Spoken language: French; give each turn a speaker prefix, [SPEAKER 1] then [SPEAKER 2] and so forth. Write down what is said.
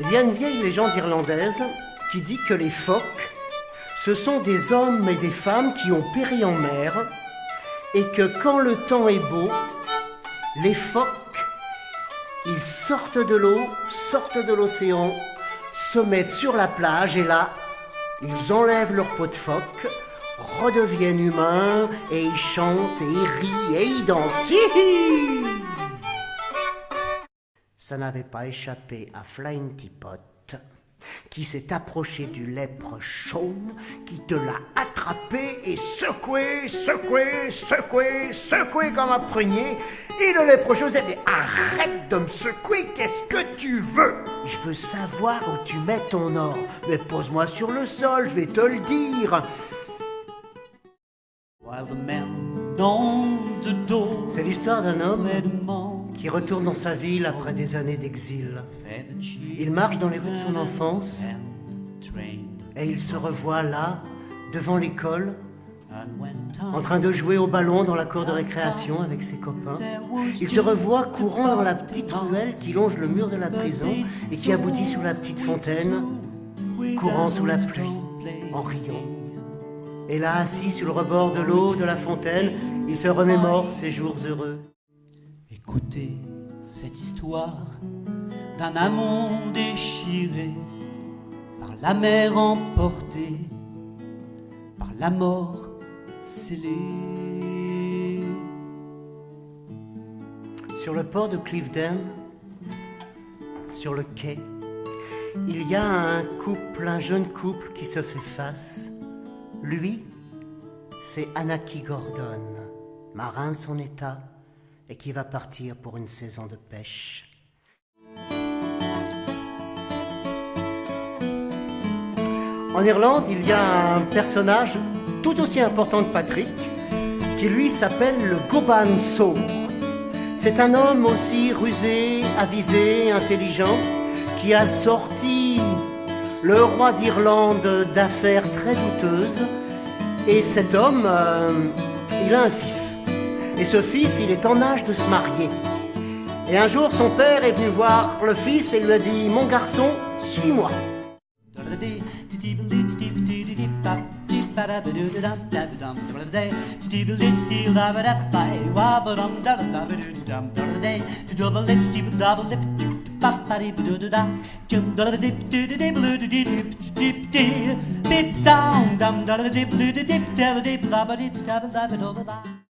[SPEAKER 1] Il y a une vieille légende irlandaise qui dit que les phoques, ce sont des hommes et des femmes qui ont péri en mer et que quand le temps est beau, les phoques, ils sortent de l'eau, sortent de l'océan, se mettent sur la plage et là, ils enlèvent leur peau de phoque, redeviennent humains et ils chantent et ils rient et ils dansent. Ça n'avait pas échappé à Flying Teapot, qui s'est approché du lèpre Shaun, qui te l'a attrapé et secoué, secoué, secoué, secoué comme un prunier. Et le lèpre Joseph dit « Arrête de me secouer, qu'est-ce que tu veux? Je veux savoir où tu mets ton or. Mais pose-moi sur le sol, je vais te le dire. » C'est l'histoire d'un homme qui retourne dans sa ville après des années d'exil. Il marche dans les rues de son enfance et il se revoit là, devant l'école, en train de jouer au ballon dans la cour de récréation avec ses copains. Il se revoit courant dans la petite ruelle qui longe le mur de la prison et qui aboutit sur la petite fontaine, courant sous la pluie, en riant. Et là, assis sur le rebord de l'eau de la fontaine, il se remémore ses jours heureux.
[SPEAKER 2] Écoutez cette histoire d'un amant déchiré par la mer emportée, par la mort scellée.
[SPEAKER 1] Sur le port de Cliveden, sur le quai, il y a un jeune couple qui se fait face. Lui, c'est Anaki Gordon, marin de son état, et qui va partir pour une saison de pêche. En Irlande, il y a un personnage tout aussi important que Patrick, qui lui s'appelle le Goban Saur. C'est un homme aussi rusé, avisé, intelligent, qui a sorti le roi d'Irlande d'affaires très douteuses. Et cet homme, il a un fils. Et ce fils, il est en âge de se marier. Et un jour, son père est venu voir le fils et lui a dit « Mon garçon, suis-moi ».
[SPEAKER 2] Beep down, dum da da dip, dip, dip, dip, dip, dip, dip, dip, dip, dip, dip, dip, dip,